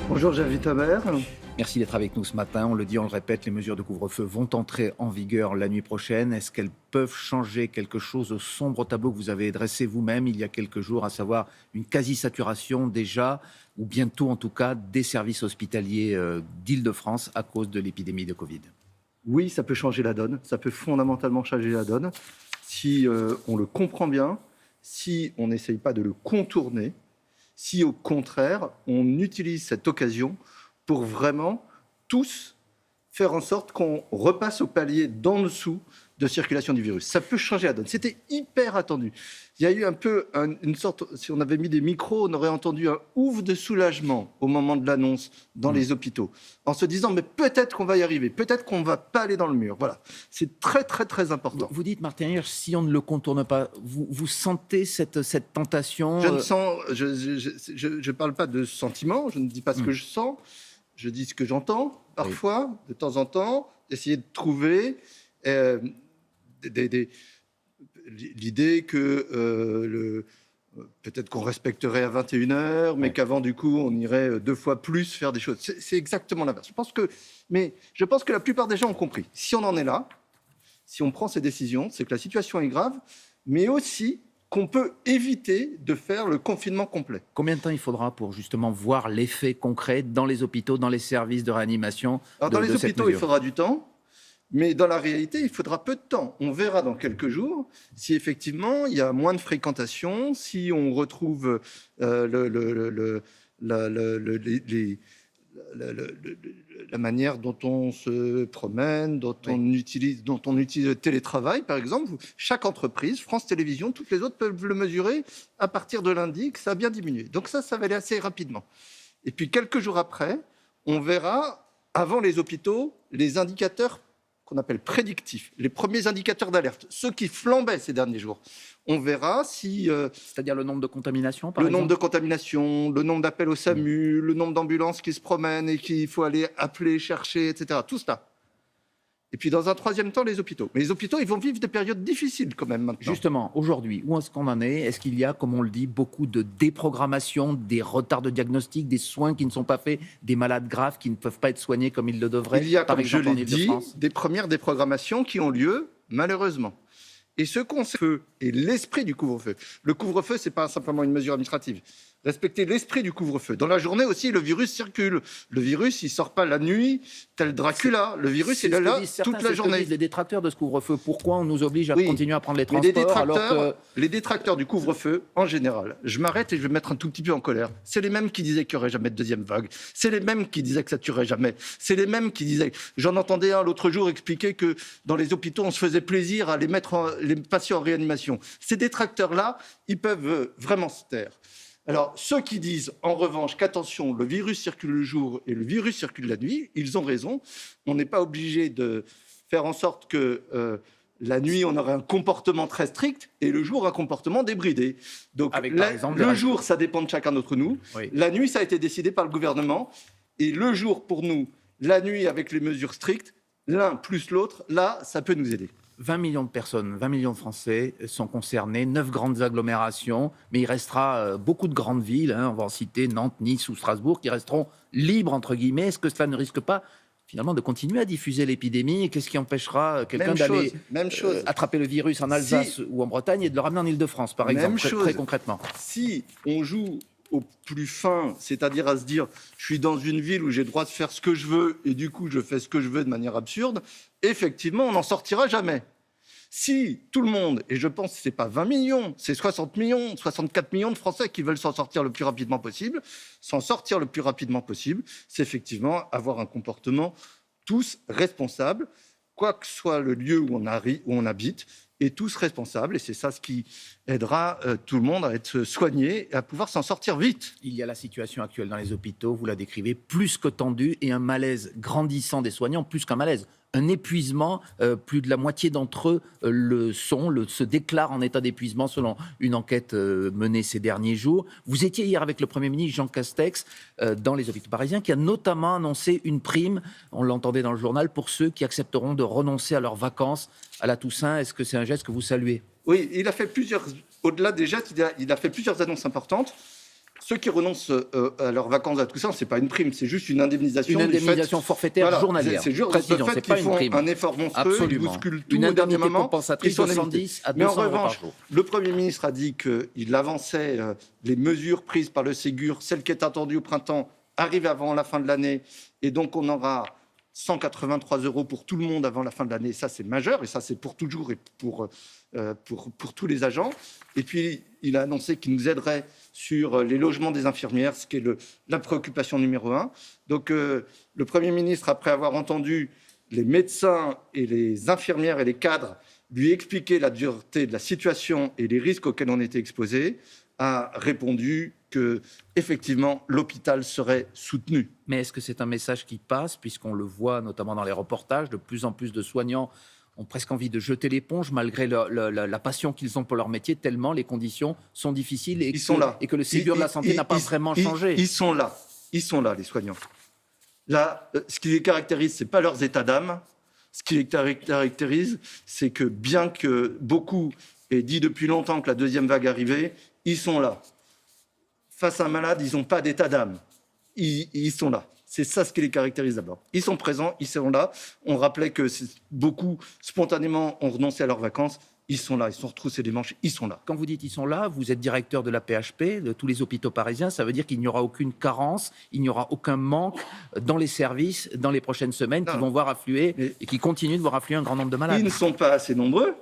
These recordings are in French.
Bonjour, j'invite Tamer. Merci d'être avec nous ce matin. On le dit, on le répète, les mesures de couvre-feu vont entrer en vigueur la nuit prochaine. Est-ce qu'elles peuvent changer quelque chose au sombre tableau que vous avez dressé vous-même il y a quelques jours, à savoir une quasi-saturation déjà, ou bientôt en tout cas, des services hospitaliers d'Île-de-France à cause de l'épidémie de Covid? Oui, ça peut changer la donne. Ça peut fondamentalement changer la donne. Si on le comprend bien, si on n'essaye pas de le contourner, si au contraire, on utilise cette occasion pour vraiment tous faire en sorte qu'on repasse au palier d'en dessous de circulation du virus. Ça peut changer la donne. C'était hyper attendu. Il y a eu un peu une sorte, si on avait mis des micros, on aurait entendu un ouf de soulagement au moment de l'annonce dans les hôpitaux, en se disant mais peut-être qu'on va y arriver, peut-être qu'on ne va pas aller dans le mur. Voilà, c'est très très très important. Vous dites, Martin Hirsch, si on ne le contourne pas, vous sentez cette tentation? Je ne sens, je parle pas de sentiment, je ne dis pas ce que je sens, je dis ce que j'entends parfois, de temps en temps, essayer de trouver l'idée que peut-être qu'on respecterait à 21h, mais qu'avant, du coup, on irait 2 fois plus faire des choses. C'est exactement l'inverse. Mais je pense que la plupart des gens ont compris. Si on en est là, si on prend ces décisions, c'est que la situation est grave, mais aussi qu'on peut éviter de faire le confinement complet. Combien de temps il faudra pour justement voir l'effet concret dans les hôpitaux, dans les services de réanimation? Alors, dans les hôpitaux, il faudra du temps. Mais dans la réalité, il faudra peu de temps. On verra dans quelques jours si effectivement il y a moins de fréquentation, si on retrouve la manière dont on se promène, dont on utilise le télétravail, par exemple. Chaque entreprise, France Télévisions, toutes les autres peuvent le mesurer à partir de lundi, que ça a bien diminué. Donc ça va aller assez rapidement. Et puis quelques jours après, on verra, avant les hôpitaux, les indicateurs qu'on appelle prédictifs, les premiers indicateurs d'alerte, ceux qui flambaient ces derniers jours. On verra si... c'est-à-dire le nombre de contaminations, par exemple ? Le nombre de contaminations, le nombre d'appels au SAMU, le nombre d'ambulances qui se promènent et qu'il faut aller appeler, chercher, etc. Tout cela. Et puis, dans un troisième temps, les hôpitaux. Mais les hôpitaux, ils vont vivre des périodes difficiles quand même maintenant. Justement, aujourd'hui, où est-ce qu'on en est ? Est-ce qu'il y a, comme on le dit, beaucoup de déprogrammation, des retards de diagnostic, des soins qui ne sont pas faits, des malades graves qui ne peuvent pas être soignés comme ils le devraient ? Il y a, comme je l'ai dit, des premières déprogrammations qui ont lieu, malheureusement. Et ce qu'on sait, et l'esprit du couvre-feu. Le couvre-feu, ce n'est pas simplement une mesure administrative. Respecter l'esprit du couvre-feu. Dans la journée aussi, le virus circule. Le virus, il ne sort pas la nuit, tel Dracula. Le virus, il est là toute la journée. Les détracteurs de ce couvre-feu, pourquoi on nous oblige à continuer à prendre les transports les détracteurs du couvre-feu, en général, je m'arrête et je vais me mettre un tout petit peu en colère. C'est les mêmes qui disaient qu'il n'y aurait jamais de deuxième vague. C'est les mêmes qui disaient que ça ne tuerait jamais. C'est les mêmes qui disaient... J'en entendais un l'autre jour expliquer que dans les hôpitaux, on se faisait plaisir à mettre les patients en réanimation. Ces détracteurs-là, ils peuvent vraiment se taire. Alors, ceux qui disent, en revanche, qu'attention, le virus circule le jour et le virus circule la nuit, ils ont raison. On n'est pas obligé de faire en sorte que la nuit, on aurait un comportement très strict et le jour, un comportement débridé. Donc, le jour, ça dépend de chacun d'entre nous. Oui. La nuit, ça a été décidé par le gouvernement. Et le jour, pour nous, la nuit, avec les mesures strictes, l'un plus l'autre, là, ça peut nous aider. 20 millions de personnes, 20 millions de Français sont concernés, 9 grandes agglomérations, mais il restera beaucoup de grandes villes, on va en citer Nantes, Nice ou Strasbourg, qui resteront libres, entre guillemets. Est-ce que cela ne risque pas, finalement, de continuer à diffuser l'épidémie ? Et qu'est-ce qui empêchera quelqu'un d'aller attraper le virus en Alsace ou en Bretagne et de le ramener en Île-de-France, par exemple, très concrètement ? Si on joue au plus fin, c'est-à-dire à se dire je suis dans une ville où j'ai le droit de faire ce que je veux et du coup je fais ce que je veux de manière absurde, effectivement on n'en sortira jamais. Si tout le monde, et je pense que ce n'est pas 20 millions, c'est 60 millions, 64 millions de Français qui veulent s'en sortir le plus rapidement possible, c'est effectivement avoir un comportement tous responsables, quoi que soit le lieu où on habite, et tous responsables, et c'est ça ce qui aidera tout le monde à être soigné et à pouvoir s'en sortir vite. Il y a la situation actuelle dans les hôpitaux, vous la décrivez, plus que tendue, et un malaise grandissant des soignants, plus qu'un malaise, un épuisement. Plus de la moitié d'entre eux se déclarent en état d'épuisement selon une enquête menée ces derniers jours. Vous étiez hier avec le Premier ministre Jean Castex dans les hôpitaux parisiens, qui a notamment annoncé une prime, on l'entendait dans le journal, pour ceux qui accepteront de renoncer à leurs vacances à la Toussaint. Est-ce que c'est un geste que vous saluez ? Oui, il a fait plusieurs, au-delà des gestes, il a fait plusieurs annonces importantes. Ceux qui renoncent à leurs vacances, à tout ça, c'est pas une prime, c'est juste une indemnisation. Une indemnisation forfaitaire journalière. C'est juste Précision, le fait c'est qu'ils pas une font prime. un effort monstrueux, Absolument. ils bousculent tout Une au dernier indemnité moment. compensatrice de 110 à 200 Mais en euros par revanche, jour. le Premier ministre a dit qu'il avançait les mesures prises par le Ségur, celles qui étaient attendues au printemps, arrivent avant la fin de l'année, et donc on aura 183 € pour tout le monde avant la fin de l'année. Ça, c'est majeur, et ça, c'est pour toujours et pour tous les agents. Et puis, il a annoncé qu'il nous aiderait sur les logements des infirmières, ce qui est la préoccupation numéro 1. Donc, le Premier ministre, après avoir entendu les médecins et les infirmières et les cadres lui expliquer la dureté de la situation et les risques auxquels on était exposé, a répondu que effectivement l'hôpital serait soutenu. Mais est-ce que c'est un message qui passe, puisqu'on le voit notamment dans les reportages, de plus en plus de soignants ont presque envie de jeter l'éponge malgré la passion qu'ils ont pour leur métier, tellement les conditions sont difficiles et que le Ségur de la santé n'a pas vraiment changé. Ils sont là, les soignants. Là, ce qui les caractérise, ce n'est pas leurs états d'âme. Ce qui les caractérise, c'est que bien que beaucoup aient dit depuis longtemps que la deuxième vague arrivait, ils sont là. Face à un malade, ils n'ont pas d'état d'âme. Ils sont là. C'est ça ce qui les caractérise d'abord. Ils sont présents, ils sont là. On rappelait que beaucoup, spontanément, ont renoncé à leurs vacances. Ils sont là, ils sont retroussés les manches, ils sont là. Quand vous dites ils sont là, vous êtes directeur de la PHP, de tous les hôpitaux parisiens. Ça veut dire qu'il n'y aura aucune carence, il n'y aura aucun manque dans les services dans les prochaines semaines qui vont voir affluer et qui continuent de voir affluer un grand nombre de malades. Ils ne sont pas assez nombreux.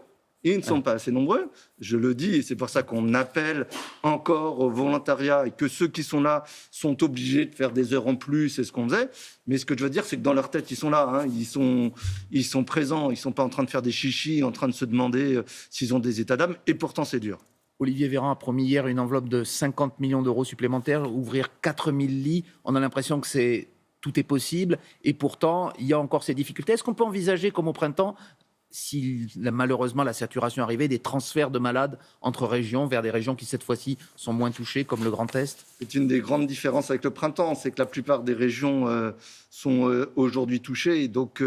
Ils ne sont pas assez nombreux, je le dis, et c'est pour ça qu'on appelle encore au volontariat et que ceux qui sont là sont obligés de faire des heures en plus, c'est ce qu'on faisait. Mais ce que je veux dire, c'est que dans leur tête, ils sont là, hein, ils sont présents, ils ne sont pas en train de faire des chichis, en train de se demander s'ils ont des états d'âme, et pourtant c'est dur. Olivier Véran a promis hier une enveloppe de 50 millions d'euros supplémentaires, ouvrir 4000 lits. On a l'impression que tout est possible, et pourtant, il y a encore ces difficultés. Est-ce qu'on peut envisager, comme au printemps, si malheureusement la saturation arrivait, des transferts de malades entre régions, vers des régions qui cette fois-ci sont moins touchées, comme le Grand Est? C'est une des grandes différences avec le printemps, c'est que la plupart des régions sont aujourd'hui touchées, et donc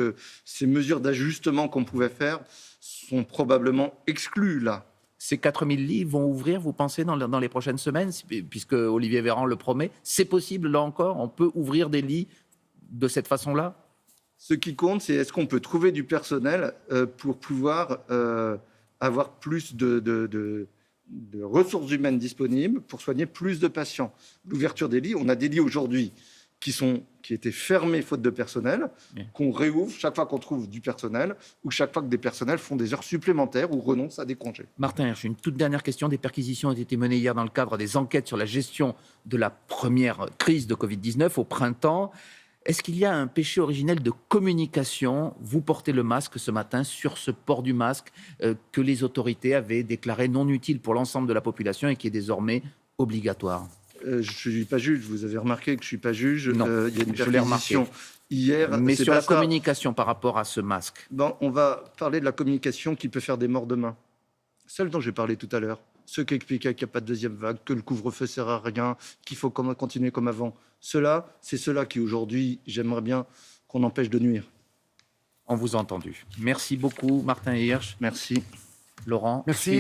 ces mesures d'ajustement qu'on pouvait faire sont probablement exclues là. Ces 4000 lits vont ouvrir, vous pensez, dans les prochaines semaines, puisque Olivier Véran le promet? C'est possible, là encore? On peut ouvrir des lits de cette façon-là? Ce qui compte, c'est est-ce qu'on peut trouver du personnel pour pouvoir avoir plus de ressources humaines disponibles pour soigner plus de patients. L'ouverture des lits, on a des lits aujourd'hui qui étaient fermés faute de personnel, qu'on réouvre chaque fois qu'on trouve du personnel ou chaque fois que des personnels font des heures supplémentaires ou renoncent à des congés. Martin Hirsch, une toute dernière question. Des perquisitions ont été menées hier dans le cadre des enquêtes sur la gestion de la première crise de Covid-19 au printemps. Est-ce qu'il y a un péché originel de communication? Vous portez le masque ce matin, sur ce port du masque que les autorités avaient déclaré non utile pour l'ensemble de la population et qui est désormais obligatoire. Je ne suis pas juge, vous avez remarqué que je ne suis pas juge. Non, il y a une je l'ai remarqué. perquisition hier. Mais sur la communication par rapport à ce masque. Bon, on va parler de la communication qui peut faire des morts demain. Celle dont j'ai parlé tout à l'heure. Ceux qui expliquaient qu'il n'y a pas de deuxième vague, que le couvre-feu ne sert à rien, qu'il faut continuer comme avant. C'est ceux-là qui, aujourd'hui, j'aimerais bien qu'on empêche de nuire. On vous a entendu. Merci beaucoup, Martin Hirsch. Merci. Laurent. Merci.